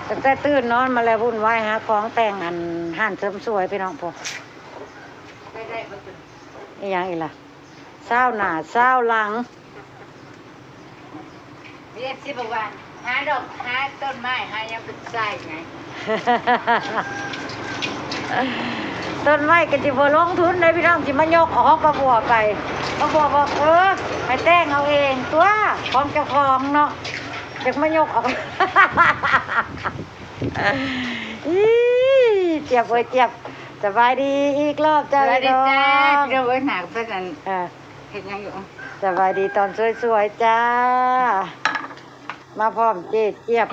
แต่ตื่นนอนมาแล้ววุ่นวายหาของแต่งอันห่านเสริมสวยพี่น้องพอได้มาเป็นอีหยังอีกล่ะเศร้าหน้าเศร้าหลังเรียกสิบอกว่าหาดอกหาต้นไม้หายังเป็นไส้ไง ต้นไม้กันจิบลงทุนเลยพี่น้องจิมายกออกประบัวไปประบัวบอกให้แต่งเอาเองตัวของเจ้าของเนาะจะมายกออก เจ็บเว้ยเจ็บสบายดีอีกรอบจ้าพี่น้องเราไว้หนักเพื่อนเห็นยังอยู่สบายดีตอนสวยๆจ้ามาพร้อมเจี๊ยบ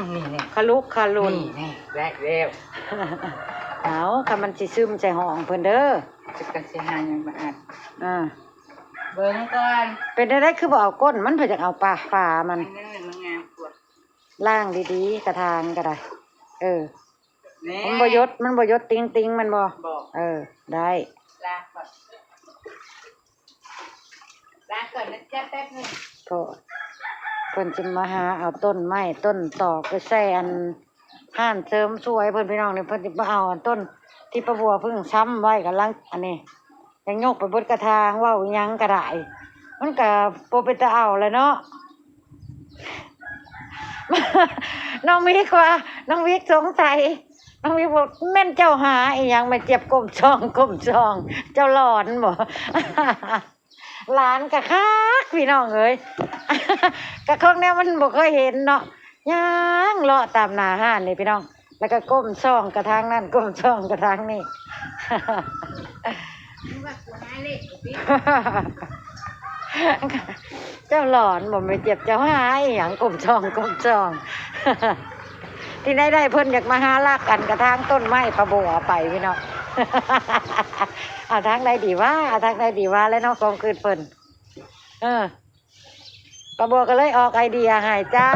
ขลุกขลุนนี่ได้เร็วเอาค่ะมันสิซึมใจห้องเพิ่นเด้อจะกันเสียหายยังมาอัดเบิ้งก่อนเป็นได้คือบ่เอาก้นมันเพิ่นจะเอาปลาฝามันมันงามกว่าล่างดีๆกระทางก็ได้มันบ่ยศติ้งมันบ่ได้ล้างก่อนนะจ๊ะแป๊บนึงโธ่เพิ่นสิมาหาเอาต้นไม้ต้นตอกไปใส่อันห่านเสริมสวยเพิ่นพี่น้องนี่เพิ่นสิมาเอาอันต้นที่ประบัวเพิ่งซ้ำไว้กำลังอันนี้ยังยกไปเบิดกระทางว่าหยังก็ได้มันก็บ่เป็นตาเอาแล้วเนาะ น้องวิกว่าน้องวิกสงสัยน้องวิกบอกแม่นเจ้าหาอีหยังมาเจ็บก้มช่องเจ้าหลอนบ่ หลานกะคักพี่น้องเอ้ย กะคงแนวมันบ่เคยเห็นเนาะย่างเลาะตามหน้าห้านนี่พี่น้องแล้วก็ก้มช่องกระทางนั่นก้มช่องกระทางนี่ เจ้าหลอนบ่ไม่เจ็บเจ้าหาอีหยังก้มช่อง ที่ได้เพิ่นอยากมาหาลากกันกระทางต้นไม้ประบัวไปพี่น้อง เอาทางใดดีว่าแล้วน้องกองคืนเพิ่นประบัวก็เลยออกไอเดียให้จ้า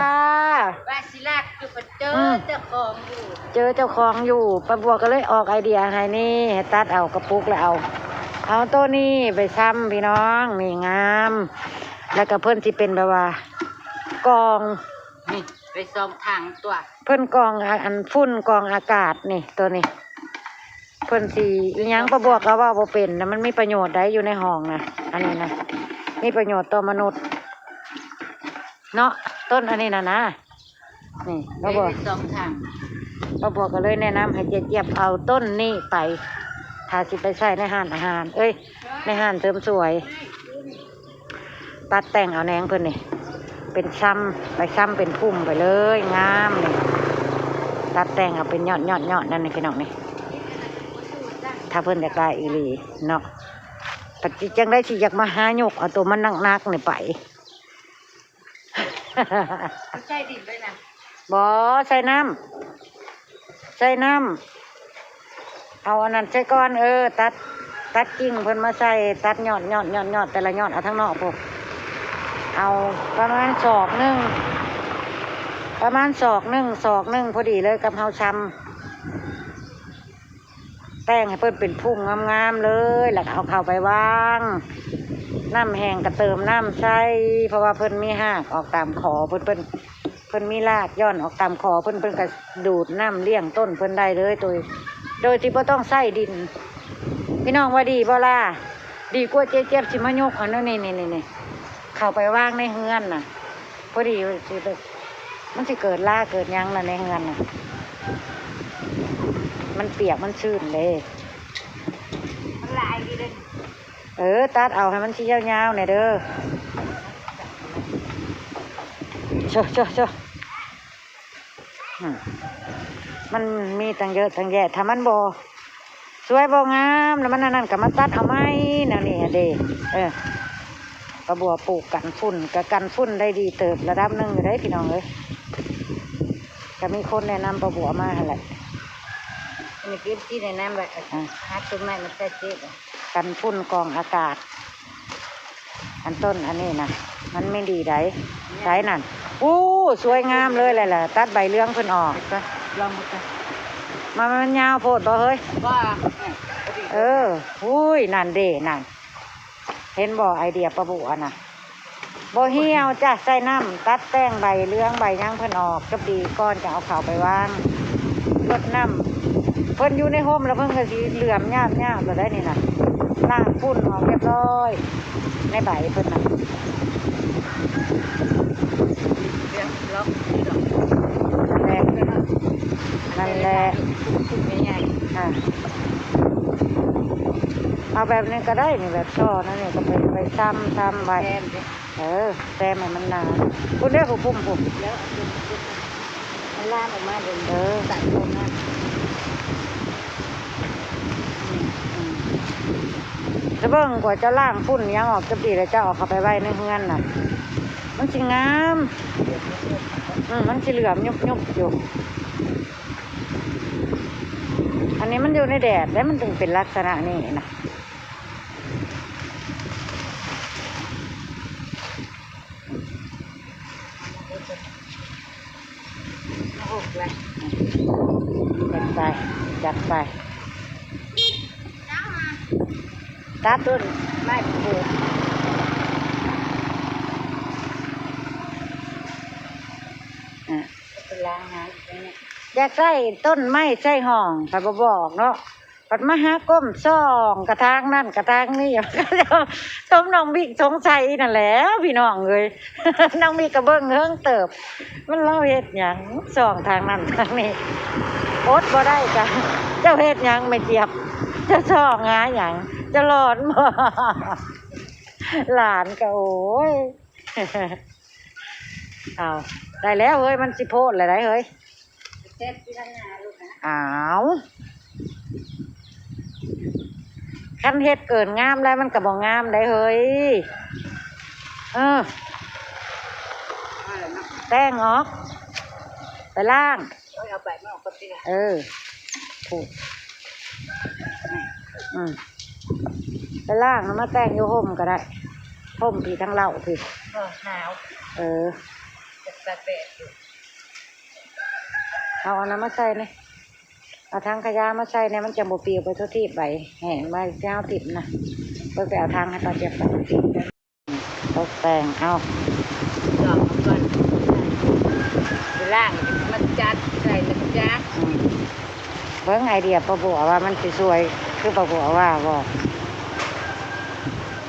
ว่าสิลากอยู่ก็เจอเจ้าของอยู่ประบัวก็เลยออกไอเดียให้นี่ให้ตัดเอากระปุกแล้วเอาตัวนี้ไปซ้ำพี่น้องนี่งามแล้วก็เพิ่นสิเป็นแบบว่ากองนี่ไปซ่อมทางตัวเพิ่นกองอันฝุ่นกองอากาศนี่ตัวนี้เพิ่นสิอีหยังประบัวก็ว่าบ่เป็นนะมันมีประโยชน์ได้อยู่ในห้องนะอันนี้นะมีประโยชน์ต่อมนุษย์เนาะต้นอันนี้นะนี่ประบัวซ่อมทางประบัวก็เลยแนะนำให้เจี๊ยบเอาต้นนี้ไปถ้าสิไปใส่ในห้านอาหารในห้านเสริมสวยตัดแต่งเอาแหนงเพิ่นนี่เป็นซ้ำเป็นพุ่มไปเลยงามนี่ตัดแต่งเอาเป็นยอดนั่นนี่พี่น้องนี่ถ้าเพิ่นอยากได้อีหลีเนาะปัจจุบันได้สิอยากมาหายกเอาตัวมันนักนี่ไป ใช่ดินด้วยนะบ่ใส่น้ำเอาอันนั้นใส่ก้อนตัดกิ่งเพิ่นมาใส่ตัดยอดแต่ละยอดเอาทั้งนอกพวกเอาประมาณศอกหนึ่งพอดีเลยกับเฮาชำแต่งให้เพิ่นเป็นพุ่งงามๆเลยแล้วเอาเข้าไปวางน้ำแห้งก็เติมน้ำใส่เพราะว่าเพิ่นมีหากออกตามขอเพิ่นมีรากย้อนออกตามขอเพิ่นก็ดูดน้ำเลี้ยงต้นเพิ่นได้เลยโดยที่บ่ต้องใส่ดินพี่น้องว่าดีบ่ล่ะดีกว่าเจี๊ยบสิมายกอันนั้นนี่เข้าไปวางในเฮือนน่ะพอดีมันสิเกิดล่าเกิดยังน่ะในเฮือนน่ะมันเปียกมันชื้นเลยมันลายดีเลย ตัดเอาให้มันชี้ยาวๆหน่อยเด้อโชมันมีตั้งเยอะตั้งแยะถ้ามันบ่สวยบ่งามแล้วมันนั่นก็มาตัดเอาไหมแนวนี้เด้ประบัวปลูกกันฝุ่นกับกันฝุ่นได้ดีเติบระดับหนึ่งอยู่ได้พี่น้องเลยก็มีคนแนะนำประบัวมาอะไรมีคลิปที่แนะนำแบบหาต้นไม้มันแท้จริงกันฝุ่นกองอากาศอันต้นอันนี้นะมันไม่ดีได้นั่นสวยงามเลยแหละตัดใบเลี้ยงเพิ่นออกลองดูกันมันยาวโพดบ่เฮ้ยว่านั่นเด้นั่นเห็นบ่ไอเดียประบัวน่ะบ่เหี่ยวจ้ะใส่น้ำตัดแต่งใบเลี้ยงใบย่างเพิ่นออกก็ดีก้อนจะเอาเข้าไปวาง รดน้ำเพิ่นอยู่ในโฮมแล้วเพิ่นก็สิเหลื่อมยาบๆแล้วได้นี่น่ะล้างฝุ่นออกเรียบร้อยในใบเพิ่นน่ะ เรื่องล็อกที่ดอก นั่นแหละคุ้มง่าย ค่ะเอาแบบนี้ก็ได้นี่แบบช่อนั่นนี่ก็ไปซ้ำ ๆ ไว้ แซมเลย แซมให้มันนานคุณได้ผู้พุ่มผม แล้วเอาดูมันล่ามออกมาเลยตัดลงนะ จะเบิ่งกว่าจะล่างฝุ่นยังออกจะปีแล้วจะออกเข้าไปไว้ในเฮือนน่ะ มันสิงามมันสิเหลือมยุบอยู่ อันนี้มันอยู่ในแดดแล้วมันถึงเป็นลักษณะนี้นะ หกเลย จัดไปตัด ต้นไม้ปลูก เป็นล้างน้ำอย่างนี้ อยากใส่ต้นไม้ใส่ห้องไปบอกเนาะปัดมาหาก้มซ่องกระทางนั่นกระทางนี่ ต้มน้องบิ๊กสงสัยนั่นแหละพี่น้องเลย น้องบิ๊กกระเบื้องเฮิงเติบ มันเล่าเฮ็ดหยังซ่องทางนั้นทางนี้อดบ่ได้จ้ะเจ้าเฮ็ดหยังไม่เจียบเจ้าซ่องหาหยังเจะหลอนบ่ หลานก็โอ้ย เอาได้แล้วเฮ้ยมันสิโพดอะไรได้เฮ้ย เซ็ตที่ทำงานลูกนะ อ้าวคันเฮ็ดเกินงามแล้วมันก็บ่งามได้เฮ้ยมาแล้วเนาะ แป้งออกไปล่าง เอาไปไม่ออกก็เตี้ย พูดไปล่างแล้วมาแต่งอยู่ห่มก็ได้ห่มพี่ทั้งเหล่าพี่ หนาว จะตัดแบบอยู่ เอาอันนั้นมาใส่เนี่ยเอาทางขยะมาใส่เนี่ยมันจะบ่เปียกไปทั่วที่ใบแห้งใบเจ้าติดนะไปเอาทางให้ตาเจ็บไปตกแต่งเอา ดอกมันก่อนไปล่างมันจัดใส่มันจัด เบิ่งไอเดียประบัวว่ามันสิสวยคือประบัวว่าบอก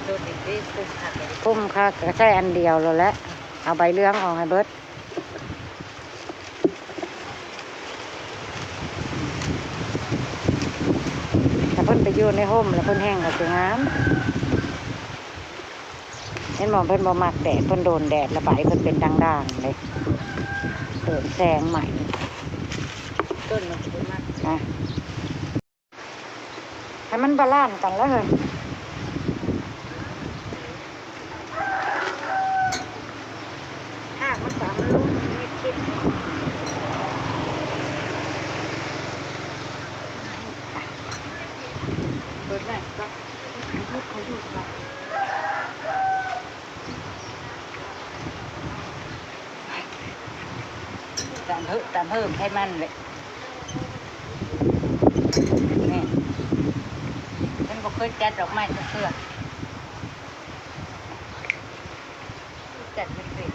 ดูดิดิคือหักเลย พุ่มค่ะก็ใช้อันเดียวแล้วแหละเอาใบเหลืองออกให้เบิดถ้าเพิ่นไปอยู่ในห่มแล้วเพิ่นแห้งก็สวยงามเห็นบอกเพิ่นบ่มักแดดเพิ่นโดนแดดระบายเพิ่นเป็นด่างๆเลยเติมแสงใหม่ ต้นมันคือมาก นะให้มันบาลานซ์กันแล้วเลยหากมันสามลูกไม่คิดเปิดได้ก็เขาดูค่ะตามเพิ่มให้มันเลยนี่ ฉันบอกเคยจัดดอกไม้เสื้อจัดไม่เป็น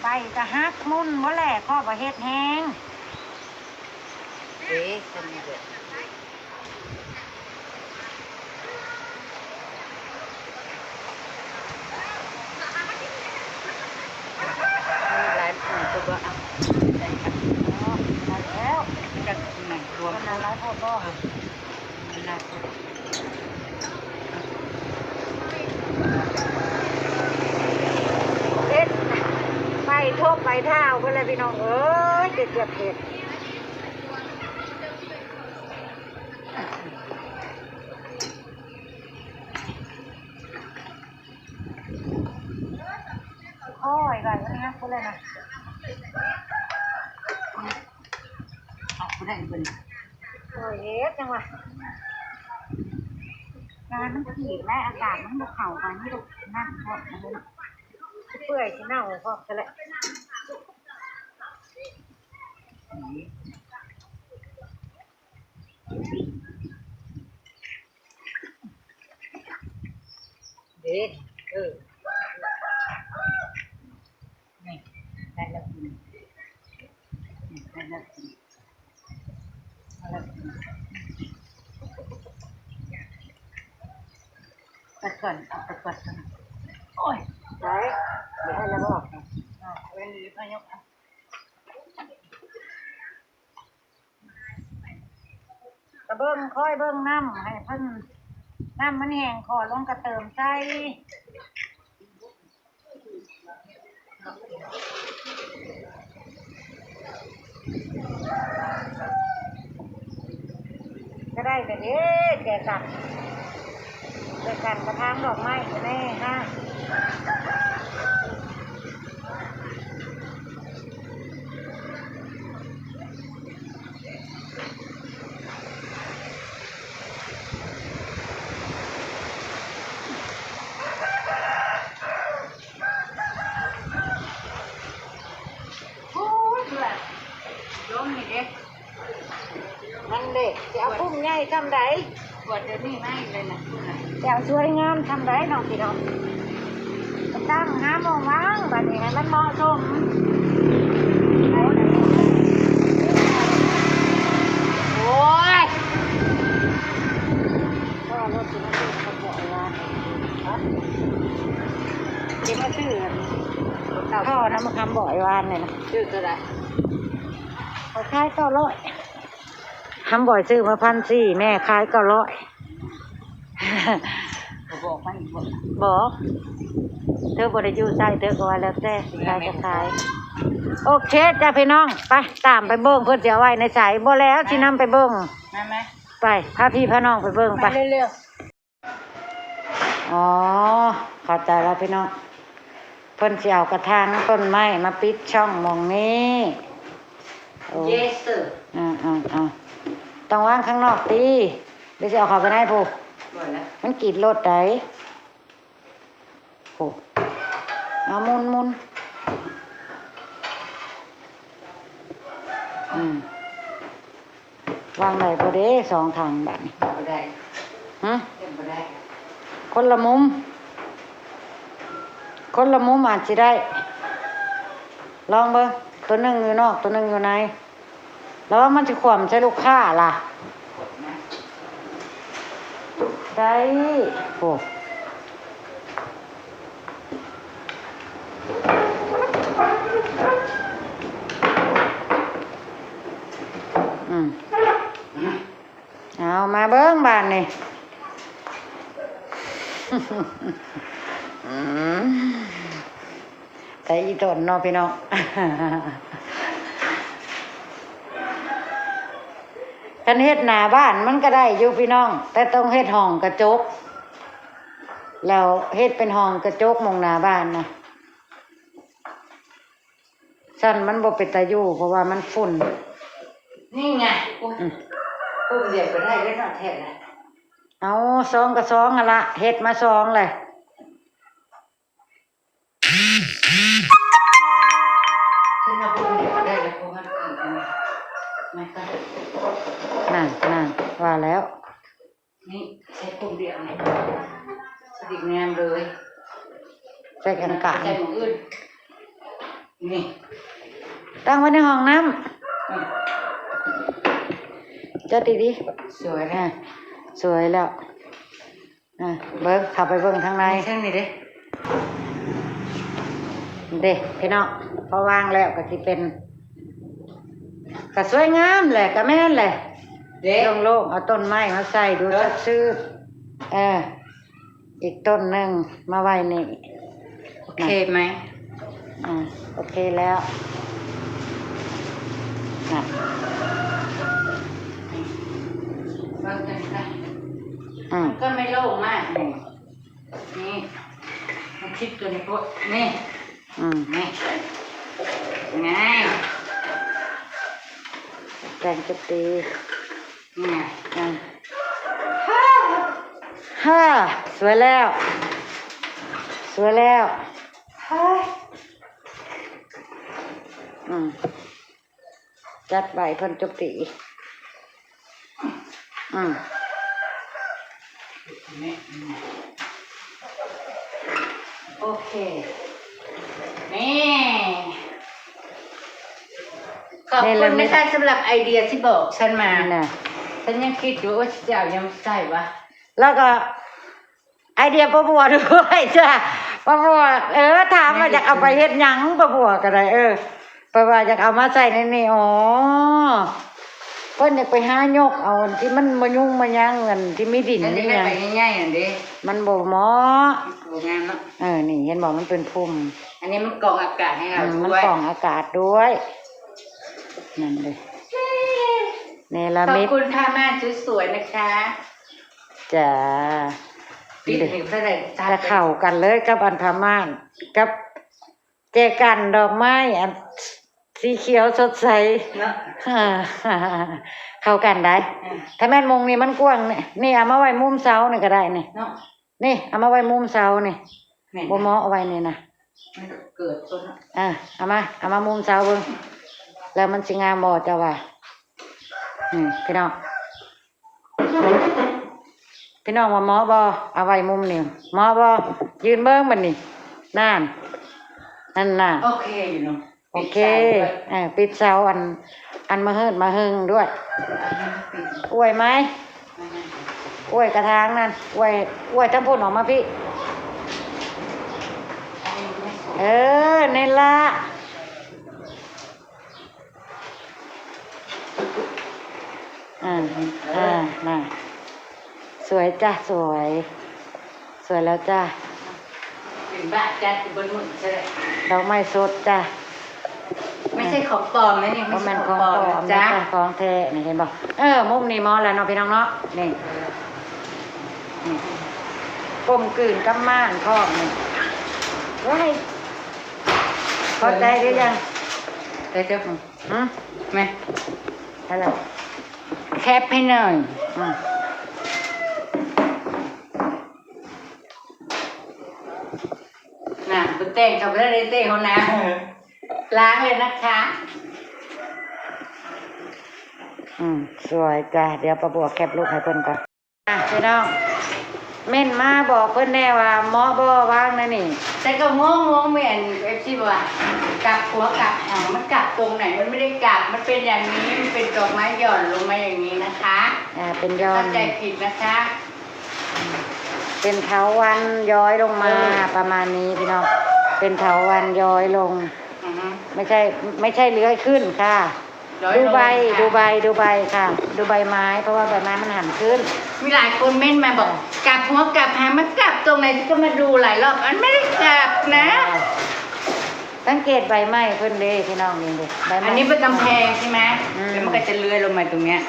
ไปจะฮักมุ่นว่าแหละข้อประเฮ็ดแห้ง จะมีแบบหลายผู้ตัวก็เอาใส่กัน มาแล้ว จะไหนรวม มันอะไรพ่อก็ มันน่าจะ เอ็ดไปทบไปเท้าเพื่อนเลยพี่น้องเอ้ยเจ็บเผ็ดโอ้ยกันนะพูดเลยนะ เอาไปได้เป็น โอ้ยเอ็ดจังวะงานมันขีดและอากาศมันบกเข่าไปนี่ลูกนั่งพอมาเลยเปื่อยที่เน่าพอกันแหละ เด็ดนี่ได้แล้ว แล้วอะไรตะก่อนเอาตะก่อนโอ้ย ไหนเดี๋ยวให้แล้วบอก เว้นนี้พายก กระเบิ้งค่อยเบิ้งน้ำให้เพิ่นน้ำมันแห้งขอลงกระเติมใส่ก็ได้แต่เอ๊ะแกกันกระถางดอกไม้แน่ฮะโอ้ยเบื่อ ล้มนี่เด็ก นั่นเด็กจะเอาพุ่มใหญ่ทำได ปวดเดี๋ยวนี้ไม่เลยนะคุณนะ จะเอาสวยงามทำไดน้องพี่น้องไปตั้งหาหมองว่างบัดนี้ให้มันเหมาะสมไหน โอ้ย ก็รถที่มันเป็นขบวนว่าที่มาซื้อท่อน้ำมันคำบ่อยวานเนี่ยนะ ชื่อตัวไหน เขาขาย900คำบ่อยซื้อมา1,400แม่ขาย900 บอกไปอีกบอก บอกเธอบริยูใส่เธอก็ว่าแล้วแต่ขายจะขายโอเคจ้าพี่น้องไปตามไปเบิ้งเพื่อนจะเอาไว้ในสายบ่แล้วที่นำไปเบิ้ง มาไหม ไปพาพี่พาน้องไปเบิ้งไป มาเร็ว อ๋อเข้าใจแล้วพี่น้องเพิ่นสิเอากระถางต้นไม้มาปิดช่องหมองนี้โอ้ ๆ yes sir ต้องวางข้างนอกตีเดี๋ยวสิเอาเข้าไปในผู้ หมดแล้ว มันกรีดรถได้โอ้เอามุนวางไหนพอดี2ถังแบบนี้ บ่ได้ ฮะ เต็มบ่ได้ คนละมุมอาจจะได้ ลองเบิ่งตัวหนึ่งอยู่นอกตัวหนึ่งอยู่ในแล้วว่ามันจะขวมใช้ลูกค้าล่ะ กดนะ ได้โอ้เอามาเบิ้งบานนี่ แต่อีตนเนาะพี่น้อง กันเฮ็ดหน้าบ้านมันก็ได้อยู่พี่น้อง แต่ต้องเฮ็ดห้องกระจกแล้วเฮ็ดเป็นห้องกระจกมองหน้าบ้านนะสั่นมันบ่เป็นตาอยู่เพราะว่ามันฝุ่น นี่ไงกูเรียกไปได้ได้หน่อยแท้เลย เอา2กับ2หั่นละเฮ็ดมา2เลยฉันมาพูดเรียกได้แล้วกูมันไม่ก็ นั่นว่าแล้ว นี่ใช้ปุ่มเดียวนี่ดีงามเลย ใส่กันกะ ใช้หมูอื่นนี่ ตั้งไว้ในห้องน้ำจัดดี สวย ๆ นะ สวยแล้วเบิ้งขับไปเบิ้งทางใน ใช่นี่เด้ เด็พี่น้องพอวางแล้วก็สิเป็นก็สวยงามแหละก็แม่นแหละ เด้ โล่งๆเอาต้นไม้มาใส่ดูสักชื่ออีกต้นหนึ่งมาไว้นี่ โอเคไหม โอเคแล้วน่ะ วางกันค่ะ อืม มันก็ไม่โล่งมากนี่นี่มันคิดตัวนี้พวกนี่ นี่ไง แต่งจุดตี นี่ไง ฮ่าสวยแล้ว สวยแล้วจัดใบเพิ่นจุกตีนี่โอเค นี่ ขอบคุณนะคะสำหรับไอเดียที่บอกฉันมา น่ะ ฉันยังคิดอยู่ว่าจะเอายังใส่วะ แล้วก็ ไอเดียป้าบัวด้วยจ้ะป้าบัวถามว่าอยากเอาไปเฮ็ดหยังป้าบัวก็ได้ป้าบัวอยากเอามาใส่ในนี่อ๋อเพิ่นอยากไปหายกเอาอันที่มันมายุ่งมายังเงินที่มีดิน อันนี้ นี่ ไม่ ไง ไปง่ายๆอย่างเด้ มันบ่เหมาะ โรงงานเนาะ นี่เห็นบอกมันเป็นพุ่ม อันนี้มันกรองอากาศให้เรา มัน ด้วย กรองอากาศด้วยนั่นเลยเนลา ขอบ มิด คุณผ้าม่านสวยๆนะคะ จ้า ปิดหนึ่งเท่าไหร่ จะเข้ากันเลยกับอันพม่านกับแจกันดอกไม้อันสีเขียวสดใส เนาะ เข้ากันได้ ถ้าแม่นมงนี่มันกว้างนี่เอามาไว้มุมเสานี่ก็ได้นี่ เนาะ นี่เอามาไว้มุมเสานี่ แม่น บ่เหมาะเอาไว้นี่นะ มันเกิดต้น เอามามุมเสาเบิ่งแล้วมันสิงามบ่เจ้าว่าพี่น้องว่าเหมาะบ่เอาไว้มุมนี่เหมาะบ่ยืนเบิ่งบัดนี้นั่นน่ะ โอเคอยู่เนาะ โอเคปิดเสาอันมาเฮิงด้วยอวยไหมอวยกระทางนั่นอวยทั้งพุ่นออกมาพี่นี่ละน่ะสวยจ้ะสวยแล้วจ้ะ เป็นบ้าจัดบนมือใช่ไหม ดอกไม้สดจ้ะ ไม่ใช่ของปลอมนะนี่ เพราะมัน ไม่ใช่ ของ ปลอ ป ม ลอม จ้า นะของแท้นี่เห็นบอกมุมนี้มอแล้วเนาะพี่น้องเนาะนี่กลมกลืนกับม่านข้อนี่ว้ายพอใจหรือยัง แต่เจ้า แม่ อะไร แคปให้หน่อยน่ะคุณเต้งกับเรื่องเต้งเขานะล้างเลยนะคะ สวยจ้ะเดี๋ยวประบวกแคปรูปให้เพิ่นก่อนพี่น้องเม่นมาบอกเพิ่นแน่ว่าหมอบ่ว่างนะนี่ แต่ก็งงเหมือนเอฟซีบอกว่ากลับหัวกลับหางมันกลับตรงไหนมันไม่ได้กลับมันเป็นอย่างนี้มันเป็นดอกไม้หย่อนลงมาอย่างนี้นะคะ เป็นย้อน เข้าใจผิดนะคะ เป็นเถาวัลย์ย้อยลงมาประมาณนี้พี่น้องเป็นเถาวัลย์ย้อยลง ไม่ใช่เลื้อยขึ้นค่ะ ดูใบค่ะ ดูใบไม้เพราะว่าใบไม้มันหันขึ้น มีหลายคนเม่นมาบอกกลับหัวกลับหางมันกลับตรงไหนก็มาดูหลายรอบมันไม่ได้กลับนะ สังเกตใบไม้เพิ่นเลยพี่น้องนี่เลยใบไม้ อันนี้เป็นกำแพงใช่ไหมแล้วมันก็จะเลื้อยลงมาตรงเนี้ย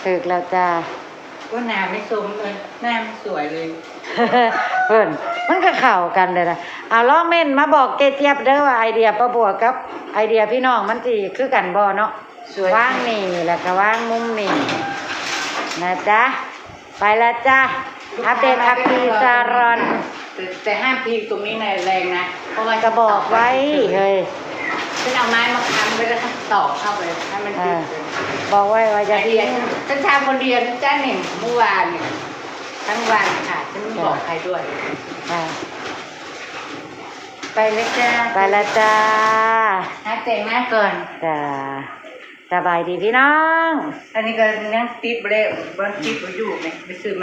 ถึกแล้วจ้า ก็หน้าไม่สมเลยหน้าไม่สวยเลย เพิ่นมันก็เข้ากันเลยนะเอาลองเม่นมาบอกเกเจี๊ยบเด้อว่าไอเดียประบวกกับไอเดียพี่น้องมันสิคือกันบ่เนาะ สวย ว่างนี่แล้วก็ว่างมุมนี่นะจ๊ะไปแล้วจ้าอัปเดตอัปปีซารอน แต่ห้ามพีตรงนี้ในแรงนะเพราะว่า ก็บอกไว้เฮ้ย ฉันเอาไม้มาค้ำไว้แล้วฉันตอกเข้าไปให้มันติดเลย บอกไว้ว่า ไอ จะ เดี ทิ้ ย ง ฉันทำคนเดียวนะจ้าหนึ่งเมื่อวานเนี่ยทั้งวันค่ะฉันไม่บอกใครด้วย ไปเลยจ้า ไปแล้วจ้า ให้แต่งหน้าก่อน จ้าสบายดีพี่น้อง อันนี้ก็ยังติดเบรกบนติดไว้อยู่ไหมไปซื้อมา